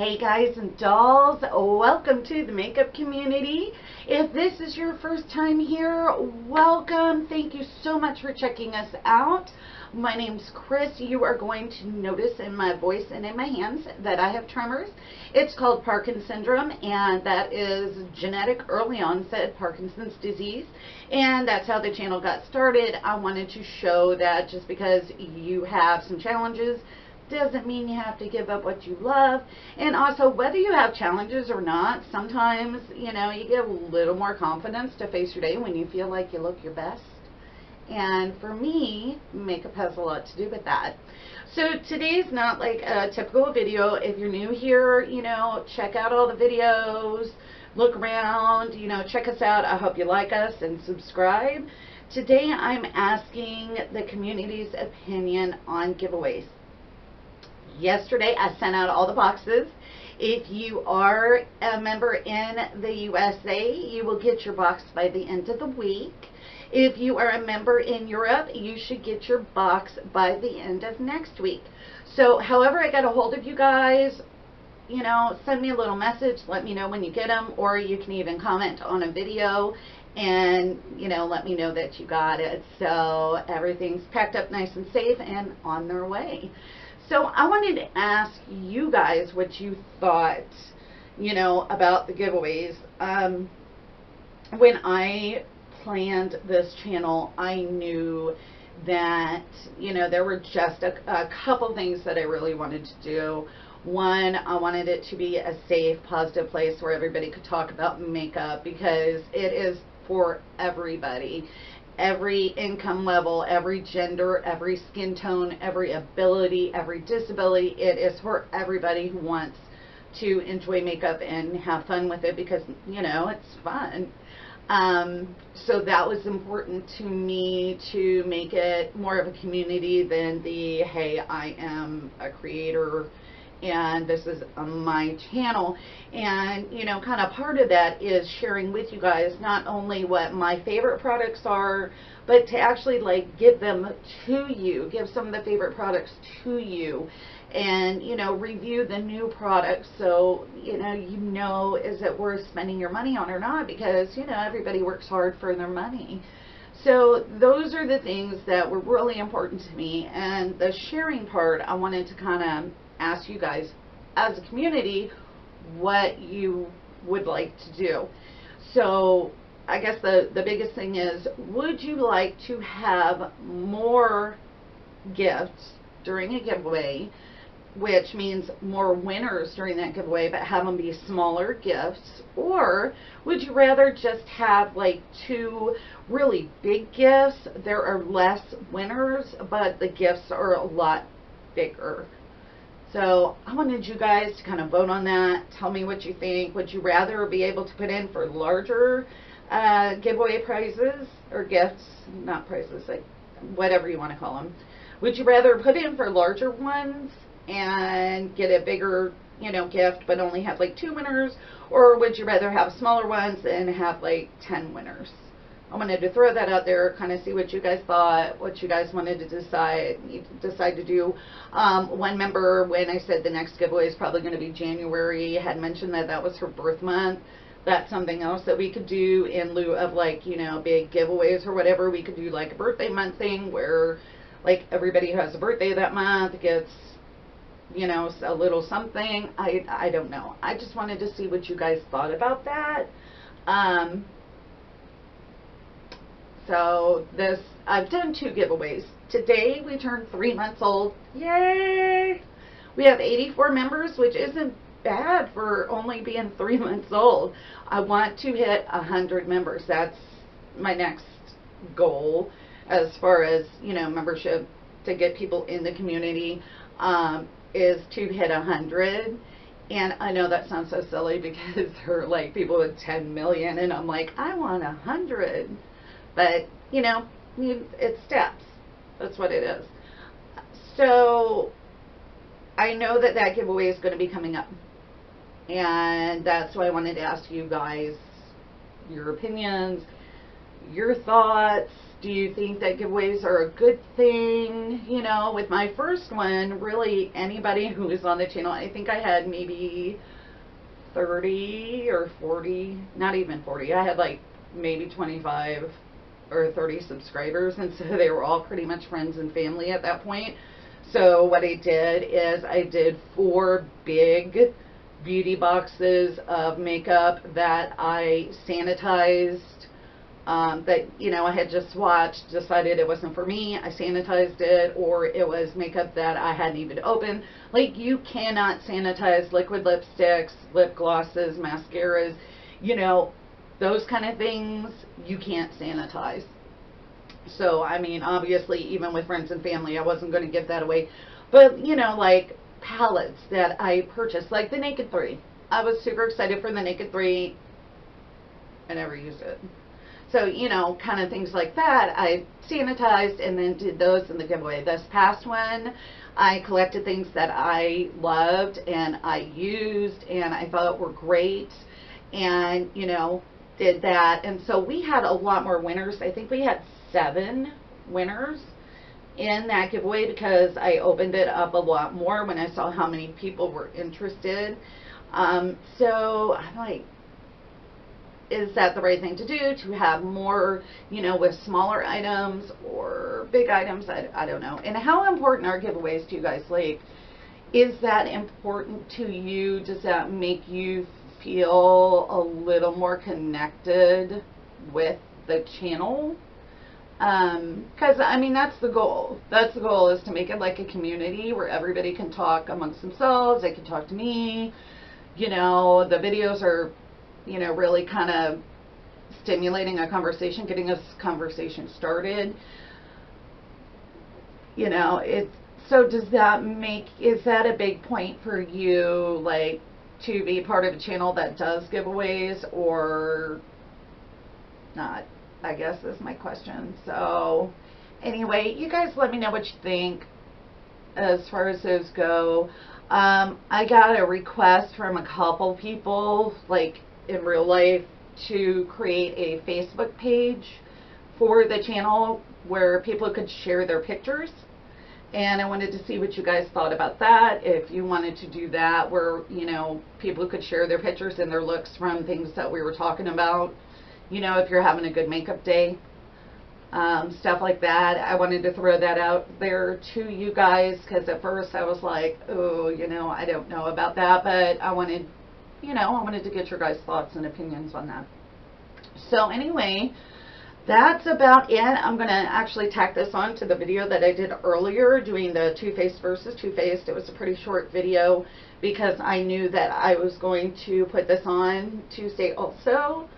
Hey guys and dolls, welcome to the makeup community. If this is your first time here, welcome. Thank you so much for checking us out. My name's Chris. You are going to notice in my voice and in my hands that I have tremors. It's called Parkinson's syndrome, and that is genetic early onset Parkinson's disease, and that's how the channel got started. I wanted to show that just because you have some challenges doesn't mean you have to give up what you love. And also, whether you have challenges or not, sometimes, you know, you get a little more confidence to face your day when you feel like you look your best. And for me, makeup has a lot to do with that. So today's not like a typical video. If you're new here, you know, check out all the videos, look around, you know, check us out. I hope you like us and subscribe. Today I'm asking the community's opinion on giveaways. Yesterday I sent out all the boxes. If you are a member in the USA, you will get your box by the end of the week. If you are a member in Europe, you should get your box by the end of next week. So however I got a hold of you guys, you know, send me a little message, let me know when you get them, or you can even comment on a video and, you know, let me know that you got it. So everything's packed up nice and safe and on their way. So I wanted to ask you guys what you thought, you know, about the giveaways. When I planned this channel, I knew that, you know, there were just a couple things that I really wanted to do. One, I wanted it to be a safe, positive place where everybody could talk about makeup, because it is for everybody. Every income level, every gender, every skin tone, every ability, every disability. It is for everybody who wants to enjoy makeup and have fun with it, because, you know, it's fun. So that was important to me, to make it more of a community than the, hey, I am a creator and this is my channel. And, you know, kind of part of that is sharing with you guys not only what my favorite products are, but to actually like give them to you, give some of the favorite products to you, and, you know, review the new products so, you know, is it worth spending your money on or not, because, you know, everybody works hard for their money. So those are the things that were really important to me. And the sharing part, I wanted to kind of ask you guys as a community what you would like to do. So I guess the biggest thing is, would you like to have more gifts during a giveaway, which means more winners during that giveaway, but have them be smaller gifts? Or would you rather just have like 2 really big gifts? There are less winners, but the gifts are a lot bigger. So I wanted you guys to kind of vote on that. Tell me what you think. Would you rather be able to put in for larger giveaway prizes or gifts, not prizes, like whatever you want to call them? Would you rather put in for larger ones and get a bigger, you know, gift, but only have like 2 winners? Or would you rather have smaller ones and have like 10 winners? I wanted to throw that out there, kind of see what you guys thought, what you guys wanted to decide to do. One member, when I said the next giveaway is probably going to be January, had mentioned that that was her birth month. That's something else that we could do in lieu of, like, you know, big giveaways or whatever. We could do like a birthday month thing where, like, everybody who has a birthday that month gets, you know, a little something. I don't know. I just wanted to see what you guys thought about that. So this, I've done 2 giveaways. Today we turned 3 months old. Yay! We have 84 members, which isn't bad for only being 3 months old. I want to hit 100 members. That's my next goal as far as, you know, membership, to get people in the community, is to hit 100. And I know that sounds so silly because there are like people with 10 million, and I'm like, I want 100. But, you know, it's steps. That's what it is. So I know that that giveaway is going to be coming up. And that's why I wanted to ask you guys your opinions. your thoughts. Do you think that giveaways are a good thing? You know, with my first one, really anybody who was on the channel, I think I had maybe 30 or 40, not even 40. I had like maybe 25 or 30 subscribers, and so they were all pretty much friends and family at that point. So what I did is I did 4 big beauty boxes of makeup that I sanitized, that, you know, I had just swatched, decided it wasn't for me, I sanitized it, or it was makeup that I hadn't even opened. Like, you cannot sanitize liquid lipsticks, lip glosses, mascaras, you know, those kind of things, you can't sanitize. So, I mean, obviously, even with friends and family, I wasn't going to give that away. But, you know, like palettes that I purchased, like the Naked 3. I was super excited for the Naked 3. I never used it. So, you know, kind of things like that, I sanitized and then did those in the giveaway. This past one, I collected things that I loved and I used and I thought were great, and, you know, did that. And so we had a lot more winners. I think we had 7 winners in that giveaway because I opened it up a lot more when I saw how many people were interested. So I'm like, is that the right thing to do, to have more, you know, with smaller items or big items? I don't know. And how important are giveaways to you guys? Like, is that important to you? Does that make you feel a little more connected with the channel? Because, I mean, that's the goal. That's the goal, is to make it like a community where everybody can talk amongst themselves. They can talk to me. You know, the videos are, you know, really kind of stimulating a conversation, getting this conversation started. You know, so does that is that a big point for you, like, to be part of a channel that does giveaways, or not? I guess is my question. So anyway, you guys let me know what you think as far as those go. I got a request from a couple people, like in real life, to create a Facebook page for the channel where people could share their pictures. And I wanted to see what you guys thought about that. If you wanted to do that, where, you know, people could share their pictures and their looks from things that we were talking about. You know, if you're having a good makeup day, stuff like that. I wanted to throw that out there to you guys, because at first I was like, oh, you know, I don't know about that, but I wanted, you know, I wanted to get your guys' thoughts and opinions on that. So anyway, that's about it. I'm going to actually tack this on to the video that I did earlier doing the Too Faced versus Too Faced. It was a pretty short video because I knew that I was going to put this on Tuesday also.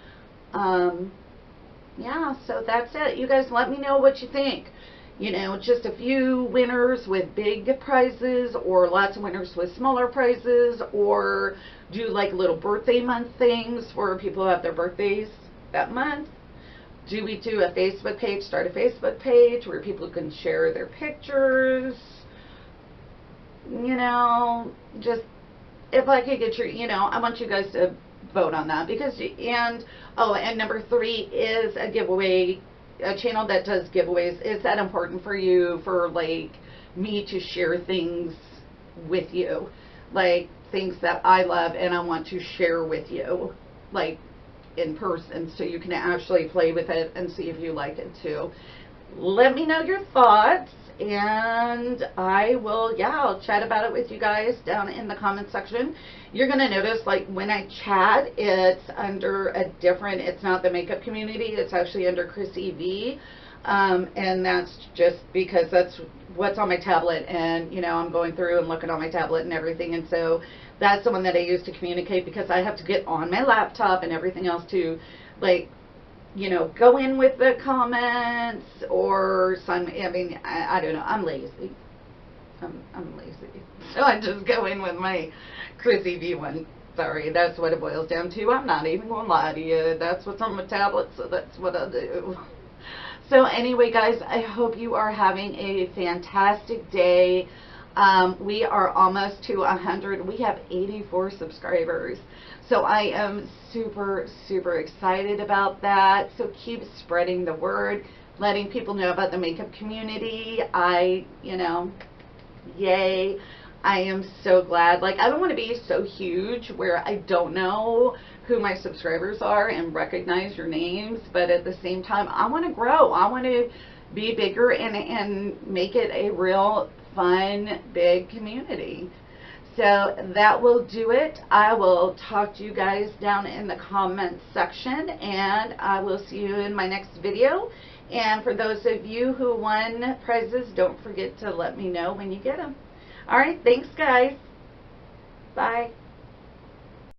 Yeah, so that's it. You guys let me know what you think. You know, just a few winners with big prizes, or lots of winners with smaller prizes, or do like little birthday month things for people who have their birthdays that month. Do we do a Facebook page, start a Facebook page where people can share their pictures? You know, just, if I could get your, you know, I want you guys to vote on that, because, and number 3 is a giveaway, a channel that does giveaways. Is that important for you, for like me to share things with you, like things that I love and I want to share with you, like in person, so you can actually play with it and see if you like it too? Let me know your thoughts, and I will, yeah, I'll chat about it with you guys down in the comment section. You're going to notice, like, when I chat, it's under a different, it's not the makeup community, it's actually under Chrissy V. And that's just because that's what's on my tablet, and, you know, I'm going through and looking on my tablet and everything, and so that's the one that I use to communicate, because I have to get on my laptop and everything else to, like, you know, go in with the comments or some, I mean, I don't know, I'm lazy. I'm lazy. So I just go in with my Chrissy V one. Sorry, that's what it boils down to. I'm not even going to lie to you. That's what's on my tablet, so that's what I do. So anyway, guys, I hope you are having a fantastic day. We are almost to 100. We have 84 subscribers. So I am super, super excited about that. So keep spreading the word, letting people know about the makeup community. Yay. I am so glad. Like, I don't want to be so huge where I don't know who my subscribers are and recognize your names, but at the same time, I want to grow. I want to be bigger and make it a real fun, big community. So that will do it. I will talk to you guys down in the comments section, and I will see you in my next video. And for those of you who won prizes, don't forget to let me know when you get them. All right, thanks guys. Bye.